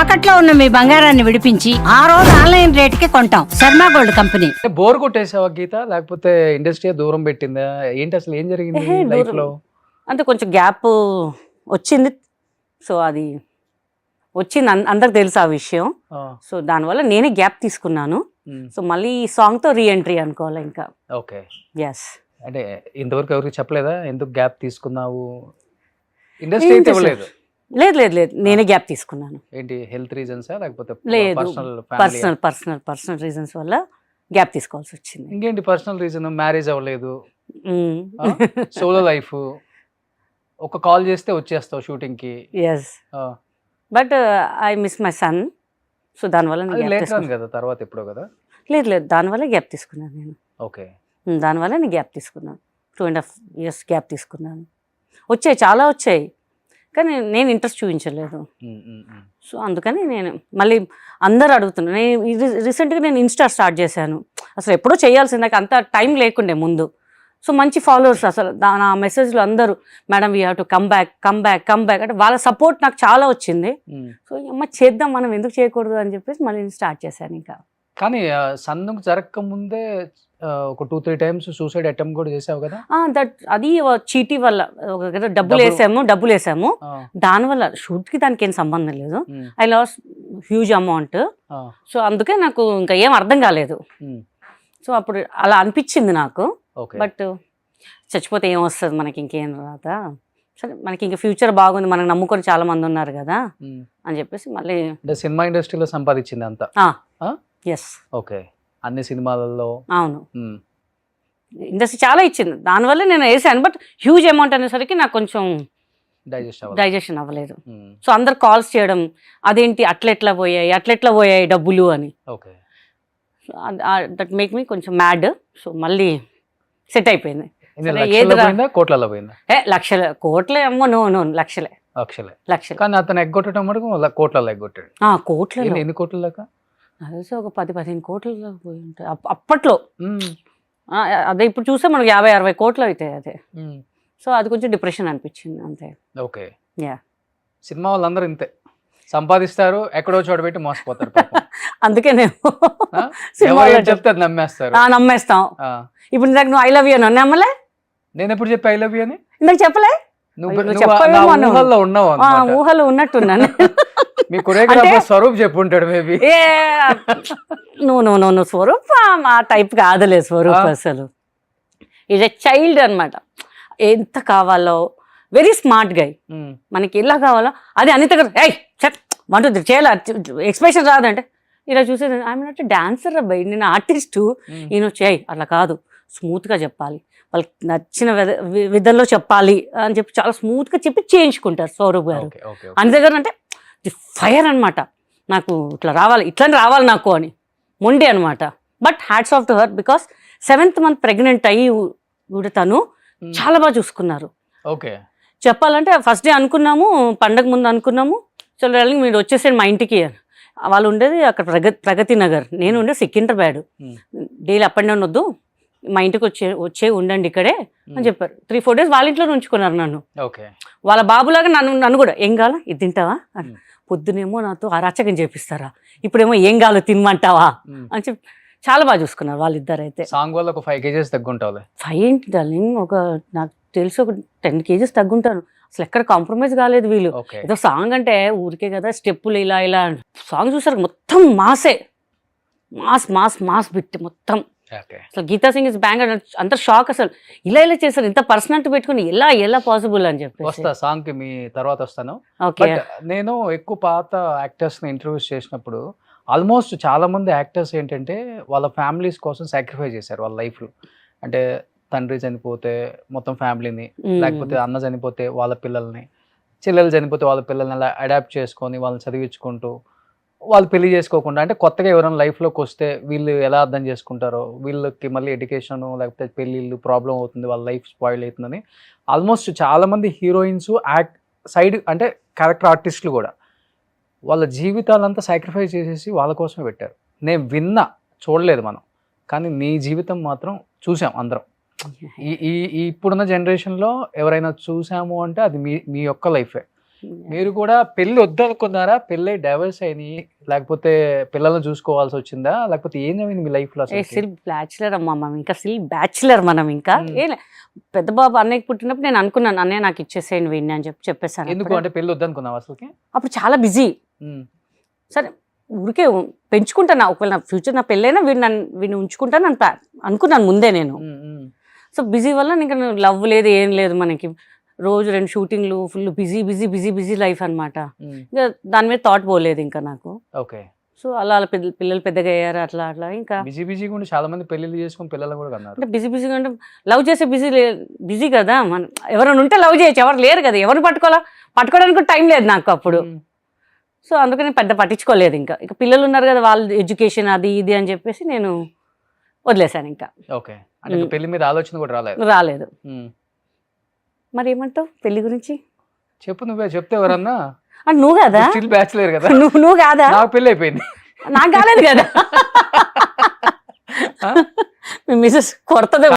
తాకట్లో ఉన్న మీ బంగారాన్ని విడిపించి ఆ రోజు ఆన్లైన్ రేటుకి కొంటాం. Sharma gold company. బోర్ కొట్టేసావా గీత, లేకపోతే ఇండస్ట్రీ దూరం పెట్టిందా ఏంటి, అసలు ఏం జరిగింది లైఫ్ లో? అంటే కొంచెం గ్యాప్ వచ్చింది. సో అది వచ్చింది, అందరికి తెలుసు ఆ విషయం. సో దానివల్ల నేనే గ్యాప్ తీసుకున్నాను. సో మళ్ళీ ఈ సాంగ్ తో రీఎంట్రీ అనుకోవాలి ఇంకా. ఓకే. ఎస్. అంటే ఇంతవరకు ఎవరికి చెప్పలేదా ఎందుకు గ్యాప్ తీసుకున్నావు? ఇండస్ట్రీ అయితే ఇవ్వలేదు? లేదు లేదు లేదు, నేనే గ్యాప్ తీసుకున్నాను. ఏంటి, హెల్త్ రీజన్సా లేకపోతే లేదు, పర్సనల్ రీజన్స్ వల్ల గ్యాప్ తీసుకోవాల్సి వచ్చింది. ఇంకేంటి పర్సనల్ రీజన్? మ్యారేజ్ అవ్వలేదు, సోలో లైఫ్, ఒక కాల్ చేస్తే వచ్చేస్తావు షూటింగ్ కి. Yes, but I miss my son. So దానివల్ల కదా, తర్వాత ఎప్పుడో కదా. లేదు లేదు, దానివల్ల గ్యాప్ తీసుకున్నాను నేను. ఓకే. దానివల్ల నేను గ్యాప్ తీసుకున్నాను. 2.5 years గ్యాప్ తీసుకున్నాను. వచ్చాయి, చాలా వచ్చాయి, కానీ నేను ఇంట్రెస్ట్ చూపించలేదు. సో అందుకని నేను మళ్ళీ అందరు అడుగుతున్నాను. నేను రీసెంట్గా నేను ఇన్స్టా స్టార్ట్ చేశాను. అసలు ఎప్పుడో చేయాల్సింది, నాకు అంత టైం లేకుండే ముందు. సో మంచి ఫాలోవర్స్, అసలు నా మెసేజ్లో అందరూ madam we have to come back అంటే వాళ్ళ సపోర్ట్ నాకు చాలా వచ్చింది. సో అమ్మ చేద్దాం, మనం ఎందుకు చేయకూడదు అని చెప్పేసి మళ్ళీ నేను స్టార్ట్ చేశాను ఇంకా. కానీ సన్నుకు జరగక ముందే ఒక 2-3 times సూసైడ్ అటెంప్ట్ కూడా చేసావు కదా. అది చీటీ వల్ల డబ్బులు వేసాము. దానివల్ల షూట్కి దానికి ఏం సంబంధం లేదు. I loss huge amount. So అందుకే నాకు ఇంకా ఏం అర్థం కాలేదు. సో అప్పుడు అలా అనిపించింది నాకు. బట్ చచ్చిపోతే ఏం వస్తుంది మనకి, ఇంకేం రాదా, సరే మనకి ఇంకా ఫ్యూచర్ బాగుంది, మనకు నమ్ముకొని చాలా మంది ఉన్నారు కదా అని చెప్పేసి మళ్ళీ సినిమా ఇండస్ట్రీలో సంపాదించింది అంతా. ఎస్. ఓకే. అన్ని సినిమాలలో. అవును, ఇండస్ట్రీ చాలా ఇచ్చింది, దానివల్ల నేను వేసాను. బట్ హ్యూజ్ అమౌంట్ అనేసరికి నాకు కొంచెం డైజెషన్ అవ్వలేదు. సో అందరు కాల్స్ చేయడం, అదేంటి అట్లెట్లా పోయాయి డబ్బులు అని. దట్ మేక్ మీ కొంచెం మ్యాడ్. సో మళ్ళీ సెట్ అయిపోయింది. లక్షల కోట్ల ఏమో, నో లక్షలే. కానీ అతను ఎగ్గొట్టడం కోట్లలో ఎగ్గొట్టాడు. కోట్ల ఎన్ని కోట్ల దాకా? ఒక 10-15 కోట్లు పోయి ఉంటాయి అప్పట్లో. అదే ఇప్పుడు చూస్తే మనకు 50-60 కోట్లు అవుతాయి అదే. సో అది కొంచెం డిప్రెషన్ అనిపించింది అంతే. ఓకే. యా, సినిమా వాళ్ళందరూ ఇంతే, సంపాదిస్తారు, ఎక్కడో చోట పెట్టి మోసపోతారు. అందుకే నేను చెప్తే నమ్మేస్తారు. నమ్మేస్తాం. ఇప్పుడు ఇందాక నువ్వు ఐ లవ్ యూ అని నమ్మలే. నేను ఎప్పుడు చెప్పి ఐ లవ్ యూ అని? ఇందాక చెప్పలే. ఊహలో ఉన్నట్టున్నాను. మీ కొరియోగ్రాఫర్ స్వరూప్ చెప్పుంటాడు మేబీ. నువ్వు స్వరూప్ ఆ టైప్ కాదులే. స్వరూప్ అసలు ఈజ్ ఎ చైల్డ్ అనమాట. ఎంత కావాలో వెరీ స్మార్ట్ గై. మనకి ఎలా కావాలో అది అనిత గారు వంట చేయాలి, ఎక్స్ప్రెషన్ రాదంటే ఇలా చూసేది. ఐఎమ్ నాట్ డాన్సర్ అబ్బాయి, నేను ఆర్టిస్టు. ఈయన చేయి అట్లా కాదు, స్మూత్గా చెప్పాలి, వాళ్ళకి నచ్చిన విధంలో చెప్పాలి అని చెప్పి చాలా స్మూత్గా చెప్పి చేయించుకుంటారు స్వరూప్ గారు. అన్ని దగ్గర అంటే ఫైర్ అనమాట. నాకు ఇట్లా రావాలి నాకు అని మొండి అనమాట. But hats off to her, because 7th month pregnant అయ్యి కూడా తను చాలా బాగా చూసుకున్నారు. చెప్పాలంటే ఫస్ట్ డే అనుకున్నాము, పండగ ముందు అనుకున్నాము, చలో మీరు వచ్చేసేయండి మా ఇంటికి. వాళ్ళు ఉండేది అక్కడ ప్రగతి నగర్, నేను ఉండేది Secunderabad. Daily up and down వద్దు, మా ఇంటికి వచ్చే ఉండండి ఇక్కడే అని చెప్పారు. 3-4 days వాళ్ళ ఇంట్లో ఉంచుకున్నారు నన్ను. వాళ్ళ బాబులాగా నన్ను కూడా ఏం కావాలా ఇది తింటావా అని. పొద్దునేమో నాతో అరాచకం చేపిస్తారా, ఇప్పుడేమో ఏం కావాలో తినమంటావా అని చెప్పి చాలా బాగా చూసుకున్నారు వాళ్ళిద్దరు. అయితే సాంగ్ వల్ల ఒక 5 kgs తగ్గుంటావు. 5 ఏంటి డార్లింగ్, నాకు తెలిసి ఒక 10 kgs తగ్గుంటాను. అసలు ఎక్కడ కాంప్రమైజ్ కాలేదు వీళ్ళు. ఏదో సాంగ్ అంటే ఊరికే కదా, స్టెప్పులు ఇలా సాంగ్ చూసారు మొత్తం మాస్ బిట్ మొత్తం. అసలు గీతా సింగ్ ఇస్ బ్యాంగ్ అంత షాక్. అసలు ఇలా చేశారు, ఇంత పర్సనాలిటీ పెట్టుకుని ఎలా పాసిబుల్ అని చెప్పి. వస్తా సాంగ్ కి మీ తర్వాత వస్తాను. నేను ఎక్కువ పాత యాక్టర్స్ ని ఇంటర్వ్యూస్ చేసినప్పుడు ఆల్మోస్ట్ చాలా మంది యాక్టర్స్ ఏంటంటే వాళ్ళ ఫ్యామిలీస్ కోసం సాక్రిఫైస్ చేశారు వాళ్ళ లైఫ్ లో. అంటే తండ్రి చనిపోతే మొత్తం ఫ్యామిలీని, లేకపోతే అన్న చనిపోతే వాళ్ళ పిల్లల్ని, చెల్లెలు చనిపోతే వాళ్ళ పిల్లల్ని అలా అడాప్ట్ చేసుకొని వాళ్ళని చదివించుకుంటూ, వాళ్ళు పెళ్లి చేసుకోకుండా, అంటే కొత్తగా ఎవరైనా లైఫ్లోకి వస్తే వీళ్ళు ఎలా అర్థం చేసుకుంటారో, వీళ్ళకి మళ్ళీ ఎడ్యుకేషన్ లేకపోతే పెళ్ళిళ్ళు ప్రాబ్లం అవుతుంది, వాళ్ళ లైఫ్ స్పాయిల్ అవుతుందని ఆల్మోస్ట్ చాలామంది హీరోయిన్స్ సైడ్ అంటే క్యారెక్టర్ ఆర్టిస్టులు కూడా వాళ్ళ జీవితాలంతా సాక్రిఫైస్ చేసేసి వాళ్ళ కోసమే పెట్టారు. నేను చూడలేదు మనం, కానీ నీ జీవితం మాత్రం చూసాం అందరం. ఈ ఇప్పుడున్న జనరేషన్లో ఎవరైనా చూసాము అంటే అది మీ యొక్క లైఫే. మీరు కూడా పెళ్లి వద్దనుకున్నారా? పెళ్ళి డైవర్స్ అయినాయి, లేకపోతే పిల్లల్ని చూసుకోవాల్సి వచ్చిందా, లేకపోతే ఏం జరిగింది మీ లైఫ్ లో? స్టిల్ బ్యాచులర్ అమ్మా మనం, ఇంకా స్టిల్ బ్యాచులర్ మనం ఇంకా. పెద్ద బాబు అన్నయ్యకి పుట్టినప్పుడు నేను అనుకున్నాను అన్నయ్య నాకు ఇచ్చేసేయండి వీడిని అని చెప్పేసాను. ఎందుకు అంటే పెళ్లి వద్దనుకున్నావు అసలుకి? అప్పుడు చాలా బిజీ. సరే ఊరికే పెంచుకుంటాను, ఒకవేళ నా ఫ్యూచర్ నా పెళ్ళైనా వీడిని ఉంచుకుంటాను అని అనుకున్నాను ముందే నేను. సో బిజీ వల్ల ఇంకా లవ్ లేదు ఏం లేదు మనకి, రోజు 2 షూటింగ్లు, full busy busy busy busy life అనమాట. ఇంకా దాని మీద థాట్ పోలేదు ఇంకా నాకు. ఓకే. సో అలా పిల్లలు పెద్దగా అయ్యారు, అట్లా అట్లా ఇంకా బిజీ బిజీగా ఉండి చాలా మంది పెళ్లిళ్ళు చేసుకుని పిల్లలు కూడా కన్నారు. అంటే బిజీగా అంటే లవ్ చేసే బిజీ కదా మనం, ఎవరైనా ఉంటే లవ్ చేయొచ్చు, ఎవరు లేరు కదా, ఎవరు పట్టుకోవడానికి కూడా టైం లేదు నాకు అప్పుడు. సో అందుకని పెద్ద పట్టించుకోలేదు ఇంకా. ఇక పిల్లలు ఉన్నారు కదా, వాళ్ళ ఎడ్యుకేషన్ అది ఇది అని చెప్పేసి నేను వదిలేశాను ఇంకా. ఓకే. అంటే పెళ్లి మీద ఆలోచన కూడా రాలేదు. మరి ఏమంటావు పెళ్లి గురించి? చెప్పు, నువ్వే చెప్తే ఎవరన్నా. నువ్వు కదా, స్టిల్ బ్యాచులర్ కదా. నువ్వు కాదా? నాకు పెళ్లి అయిపోయింది. నాకు కాలేదు కదా. మీ మిసెస్ కొడతదే.